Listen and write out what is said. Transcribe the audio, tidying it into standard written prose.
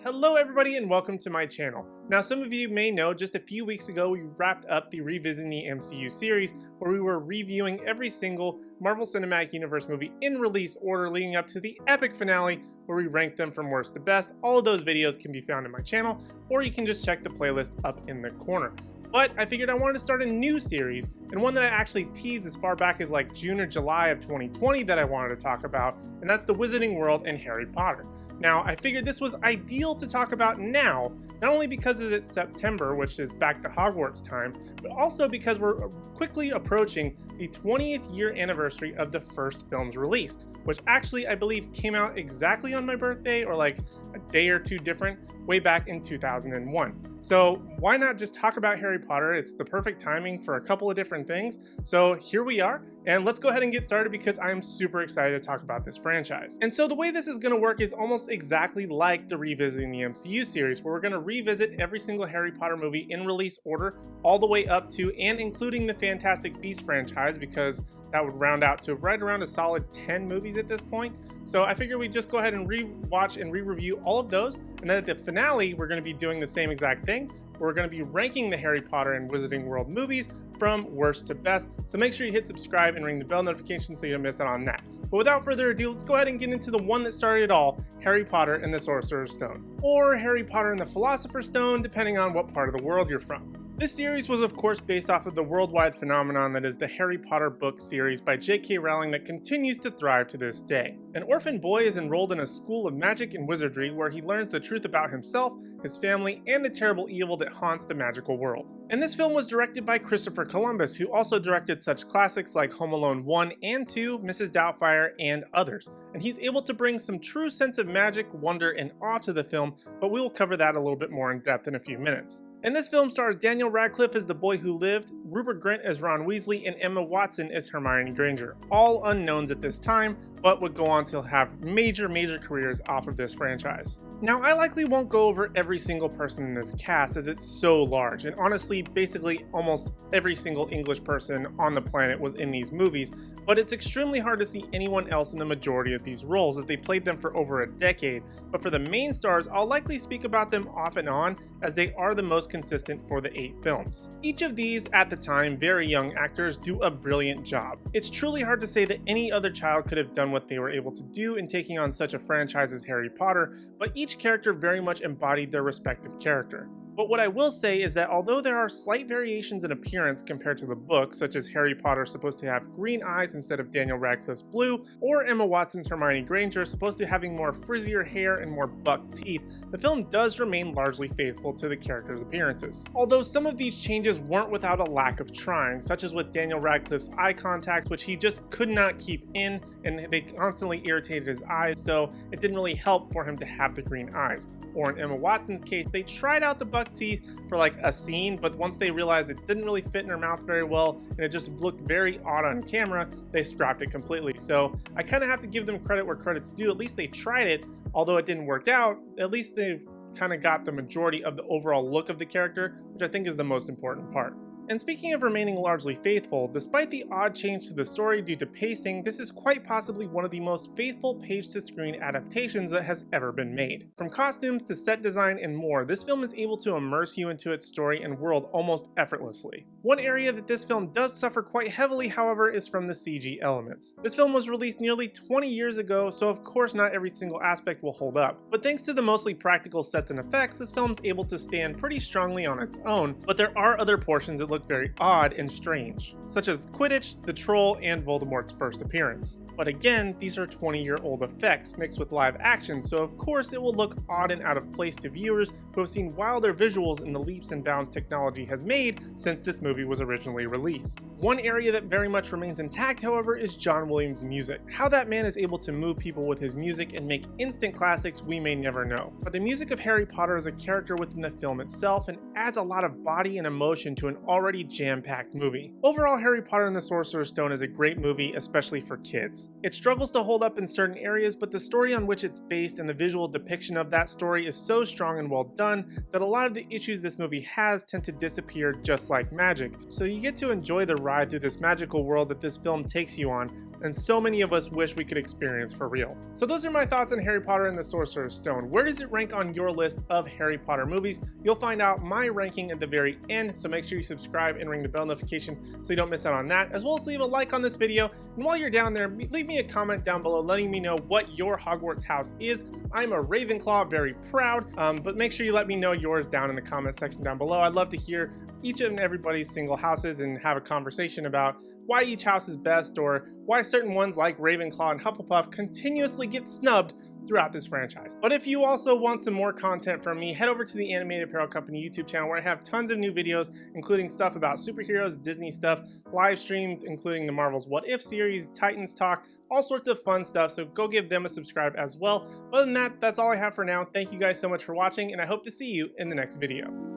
Hello everybody and welcome to my channel. Now some of you may know just a few weeks ago we wrapped up the Revisiting the MCU series where we were reviewing every single Marvel Cinematic Universe movie in release order leading up to the epic finale where we ranked them from worst to best. All of those videos can be found in my channel or you can just check the playlist up in the corner. But I figured I wanted to start a new series, and one that I actually teased as far back as like June or July of 2020 that I wanted to talk about, and that's the Wizarding World and Harry Potter. Now, I figured this was ideal to talk about now, not only because it's September, which is back to Hogwarts time, but also because we're quickly approaching the 20th year anniversary of the first film's release, which actually I believe came out exactly on my birthday or like a day or two different way back in 2001. So why not just talk about Harry Potter? It's the perfect timing for a couple of different things. So here we are, and let's go ahead and get started because I'm super excited to talk about this franchise. And so the way this is going to work is almost exactly like the Revisiting the MCU series, where we're going to revisit every single Harry Potter movie in release order all the way up to and including the Fantastic Beasts franchise, because that would round out to right around a solid 10 movies at this point. So I figured we'd just go ahead and re-watch and re-review all of those, and then at the finale we're going to be doing the same exact thing. We're going to be ranking the Harry Potter and Wizarding World movies from worst to best, so make sure you hit subscribe and ring the bell notification so you don't miss out on that. But without further ado, let's go ahead and get into the one that started it all, Harry Potter and the Sorcerer's Stone. Or Harry Potter and the Philosopher's Stone, depending on what part of the world you're from. This series was of course based off of the worldwide phenomenon that is the Harry Potter book series by J.K. Rowling that continues to thrive to this day. An orphan boy is enrolled in a school of magic and wizardry where he learns the truth about himself, his family, and the terrible evil that haunts the magical world. And this film was directed by Christopher Columbus, who also directed such classics like Home Alone 1 and 2, Mrs. Doubtfire, and others. And he's able to bring some true sense of magic, wonder, and awe to the film, but we will cover that a little bit more in depth in a few minutes. And this film stars Daniel Radcliffe as the boy who lived, Rupert Grint as Ron Weasley, and Emma Watson as Hermione Granger. All unknowns at this time, but would go on to have major careers off of this franchise. Now, I likely won't go over every single person in this cast as it's so large, and honestly, basically almost every single English person on the planet was in these movies, but it's extremely hard to see anyone else in the majority of these roles as they played them for over a decade. But for the main stars, I'll likely speak about them off and on as they are the most consistent for the 8 films. Each of these, at the time, very young actors do a brilliant job. It's truly hard to say that any other child could have done what they were able to do in taking on such a franchise as Harry Potter, but each character very much embodied their respective character. But what I will say is that although there are slight variations in appearance compared to the book, such as Harry Potter supposed to have green eyes instead of Daniel Radcliffe's blue, or Emma Watson's Hermione Granger supposed to having more frizzier hair and more buck teeth, the film does remain largely faithful to the characters' appearances. Although some of these changes weren't without a lack of trying, such as with Daniel Radcliffe's eye contact, which he just could not keep in, and they constantly irritated his eyes, so it didn't really help for him to have the green eyes. Or in Emma Watson's case, they tried out the buck teeth for like a scene, but once they realized it didn't really fit in her mouth very well and it just looked very odd on camera, they scrapped it completely. So I kind of have to give them credit where credit's due. At least they tried it, although it didn't work out. At least they kind of got the majority of the overall look of the character, which I think is the most important part. And speaking of remaining largely faithful, despite the odd change to the story due to pacing, this is quite possibly one of the most faithful page-to-screen adaptations that has ever been made. From costumes to set design and more, this film is able to immerse you into its story and world almost effortlessly. One area that this film does suffer quite heavily, however, is from the CG elements. This film was released nearly 20 years ago, so of course not every single aspect will hold up. But thanks to the mostly practical sets and effects, this film's able to stand pretty strongly on its own, but there are other portions that look very odd and strange, such as Quidditch, the Troll, and Voldemort's first appearance. But again, these are 20-year-old effects mixed with live action, so of course it will look odd and out of place to viewers who have seen wilder visuals in the leaps and bounds technology has made since this movie was originally released. One area that very much remains intact, however, is John Williams' music. How that man is able to move people with his music and make instant classics we may never know. But the music of Harry Potter is a character within the film itself and adds a lot of body and emotion to an already jam-packed movie. Overall, Harry Potter and the Sorcerer's Stone is a great movie, especially for kids. It struggles to hold up in certain areas, but the story on which it's based and the visual depiction of that story is so strong and well done that a lot of the issues this movie has tend to disappear just like magic. So you get to enjoy the ride through this magical world that this film takes you on and so many of us wish we could experience for real. So those are my thoughts on Harry Potter and the Sorcerer's Stone. Where does it rank on your list of Harry Potter movies? You'll find out my ranking at the very end, so make sure you subscribe and ring the bell notification so you don't miss out on that, as well as leave a like on this video. And while you're down there, leave me a comment down below letting me know what your Hogwarts house is. I'm a Ravenclaw, very proud, but make sure you let me know yours down in the comment section down below. I'd love to hear each and everybody's single houses and have a conversation about why each house is best, or why certain ones like Ravenclaw and Hufflepuff continuously get snubbed throughout this franchise. But if you also want some more content from me, head over to the Animated Apparel Company YouTube channel, where I have tons of new videos, including stuff about superheroes, Disney stuff, live streamed, including the Marvel's What If series, Titans Talk, all sorts of fun stuff, so go give them a subscribe as well. Other than that, that's all I have for now. Thank you guys so much for watching, and I hope to see you in the next video.